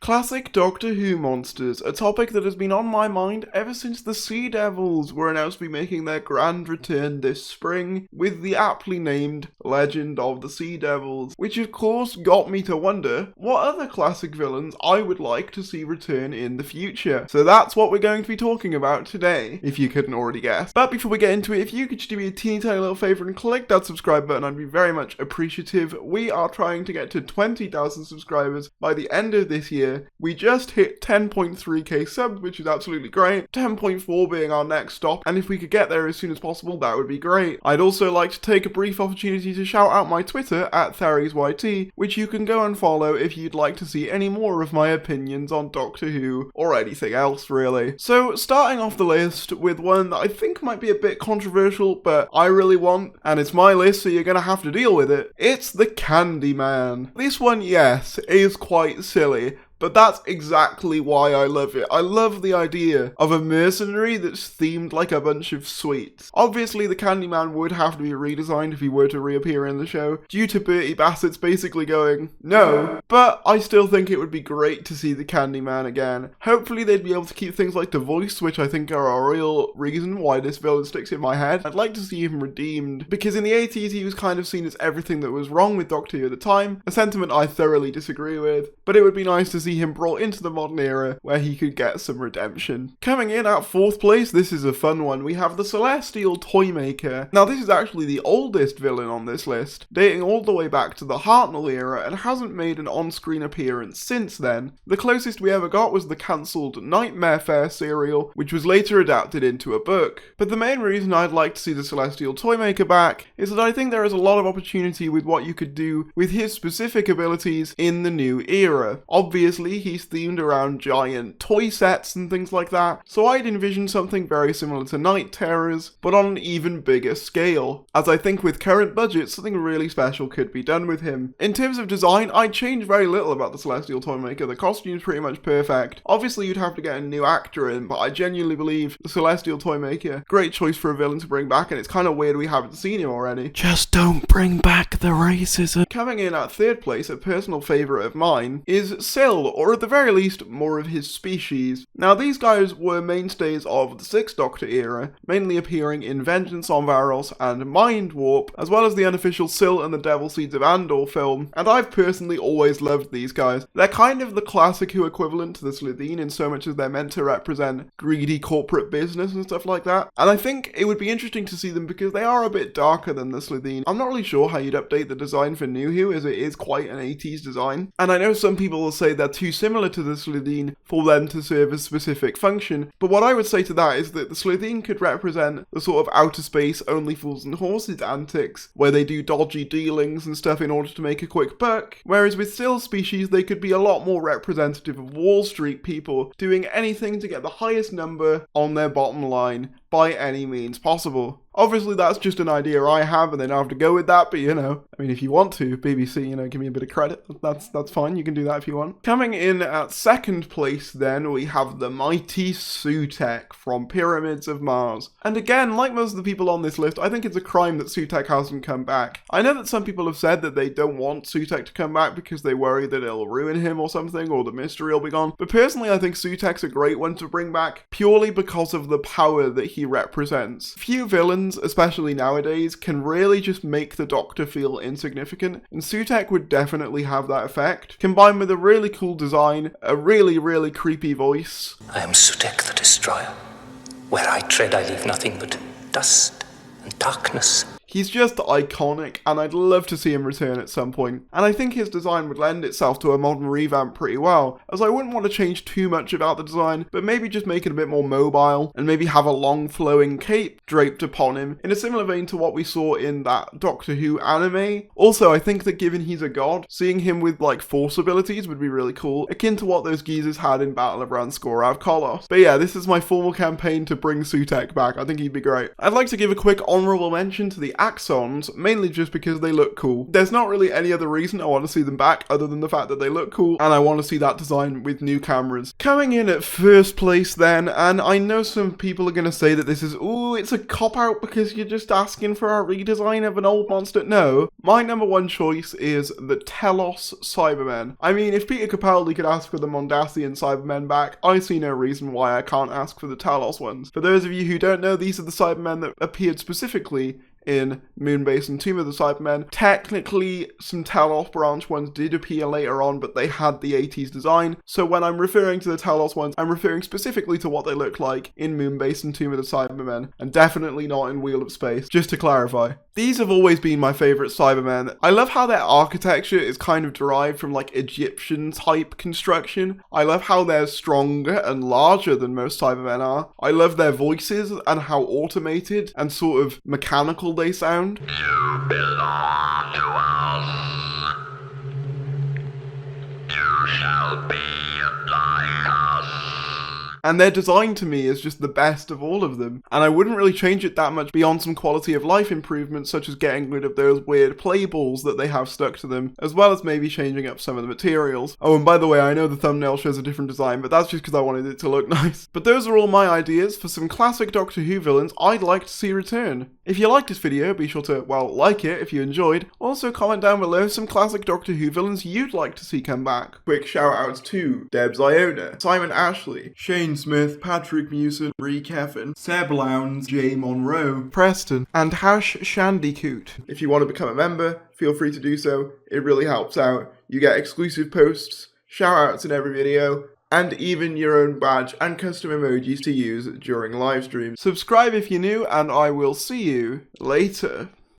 Classic Doctor Who monsters, a topic that has been on my mind ever since the Sea Devils were announced to be making their grand return this spring, with the aptly named Legend of the Sea Devils, which of course got me to wonder what other classic villains I would like to see return in the future. So that's what we're going to be talking about today, if you couldn't already guess. But before we get into it, if you could just do me a teeny tiny little favour and click that subscribe button, I'd be very much appreciative. We are trying to get to 20,000 subscribers by the end of this year. We just hit 10.3k subs, which is absolutely great, 10.4 being our next stop, and if we could get there as soon as possible, that would be great. I'd also like to take a brief opportunity to shout out my Twitter, @TharesYT, which you can go and follow if you'd like to see any more of my opinions on Doctor Who, or anything else really. So, starting off the list with one that I think might be a bit controversial, but I really want, and it's my list, so you're gonna have to deal with it. It's the Candyman. This one, yes, is quite silly, but that's exactly why I love it. I love the idea of a mercenary that's themed like a bunch of sweets. Obviously, the Candyman would have to be redesigned if he were to reappear in the show, due to Bertie Bassett's basically going, no, but I still think it would be great to see the Candyman again. Hopefully they'd be able to keep things like the voice, which I think are a real reason why this villain sticks in my head. I'd like to see him redeemed, because in the 80s he was kind of seen as everything that was wrong with Doctor Who at the time, a sentiment I thoroughly disagree with, but it would be nice to see him brought into the modern era where he could get some redemption. Coming in at 4th place, this is a fun one, we have the Celestial Toymaker. Now this is actually the oldest villain on this list, dating all the way back to the Hartnell era and hasn't made an on-screen appearance since then. The closest we ever got was the cancelled Nightmare Fair serial, which was later adapted into a book. But the main reason I'd like to see the Celestial Toymaker back is that I think there is a lot of opportunity with what you could do with his specific abilities in the new era. Obviously, he's themed around giant toy sets and things like that, so I'd envision something very similar to Night Terrors, but on an even bigger scale, as I think with current budgets, something really special could be done with him. In terms of design, I'd change very little about the Celestial Toymaker. The costume's pretty much perfect. Obviously, you'd have to get a new actor in, but I genuinely believe the Celestial Toymaker, great choice for a villain to bring back, and it's kind of weird we haven't seen him already. Just don't bring back the racism. Coming in at 3rd place, a personal favourite of mine, is Syl, or at the very least, more of his species. Now, these guys were mainstays of the 6th Doctor era, mainly appearing in Vengeance on Varos and Mind Warp, as well as the unofficial Syl and the Devil Seeds of Andor film, and I've personally always loved these guys. They're kind of the classic Who equivalent to the Slitheen in so much as they're meant to represent greedy corporate business and stuff like that, and I think it would be interesting to see them because they are a bit darker than the Slitheen. I'm not really sure how you'd update the design for New Who, as it is quite an 80s design, and I know some people will say they're too similar to the Slitheen for them to serve a specific function, but what I would say to that is that the Slitheen could represent the sort of outer space only fools and horses antics, where they do dodgy dealings and stuff in order to make a quick buck, whereas with Syl's species they could be a lot more representative of Wall Street people doing anything to get the highest number on their bottom line by any means possible. Obviously, that's just an idea I have, and they don't have to go with that, but you know, I mean, if you want to, BBC, you know, give me a bit of credit, that's fine, you can do that if you want. Coming in at 2nd place, then, we have the mighty Sutek from Pyramids of Mars. And again, like most of the people on this list, I think it's a crime that Sutek hasn't come back. I know that some people have said that they don't want Sutek to come back because they worry that it'll ruin him or something, or the mystery will be gone, but personally, I think Sutek's a great one to bring back, purely because of the power that he represents. Few villains, especially nowadays, can really just make the Doctor feel insignificant, and Sutek would definitely have that effect, combined with a really cool design, a really creepy voice. I am Sutek the Destroyer. Where I tread I leave nothing but dust and darkness. He's just iconic, and I'd love to see him return at some point. And I think his design would lend itself to a modern revamp pretty well, as I wouldn't want to change too much about the design, but maybe just make it a bit more mobile, and maybe have a long flowing cape draped upon him, in a similar vein to what we saw in that Doctor Who anime. Also, I think that given he's a god, seeing him with like force abilities would be really cool, akin to what those geezers had in Battle of Ranskorav Kolos. But yeah, this is my formal campaign to bring Sutek back. I think he'd be great. I'd like to give a quick honourable mention to the Axons, mainly just because they look cool. There's not really any other reason I want to see them back other than the fact that they look cool, and I want to see that design with new cameras. Coming in at first place then, and I know some people are going to say that this is, ooh, it's a cop-out because you're just asking for a redesign of an old monster. No, my number one choice is the Telos Cybermen. I mean, if Peter Capaldi could ask for the Mondasian Cybermen back, I see no reason why I can't ask for the Telos ones. For those of you who don't know, these are the Cybermen that appeared specifically in Moonbase and Tomb of the Cybermen. Technically, some Telos branch ones did appear later on, but they had the 80s design. So when I'm referring to the Telos ones, I'm referring specifically to what they look like in Moonbase and Tomb of the Cybermen, and definitely not in Wheel of Space, just to clarify. These have always been my favourite Cybermen. I love how their architecture is kind of derived from like Egyptian type construction. I love how they're stronger and larger than most Cybermen are. I love their voices and how automated and sort of mechanical they sound. You belong to us. You shall be like us. And their design to me is just the best of all of them. And I wouldn't really change it that much beyond some quality of life improvements, such as getting rid of those weird play balls that they have stuck to them, as well as maybe changing up some of the materials. Oh, and by the way, I know the thumbnail shows a different design, but that's just because I wanted it to look nice. But those are all my ideas for some classic Doctor Who villains I'd like to see return. If you liked this video, be sure to, well, like it if you enjoyed. Also comment down below some classic Doctor Who villains you'd like to see come back. Quick shout outs to Debs Iona, Simon Ashley, Shane Smith, Patrick Mewson, Ree Kevin, Seb Lowndes, Jay Monroe, Preston, and Hash Shandycoot. If you want to become a member, feel free to do so. It really helps out. You get exclusive posts, shout outs in every video, and even your own badge and custom emojis to use during live streams. Subscribe if you're new, and I will see you later.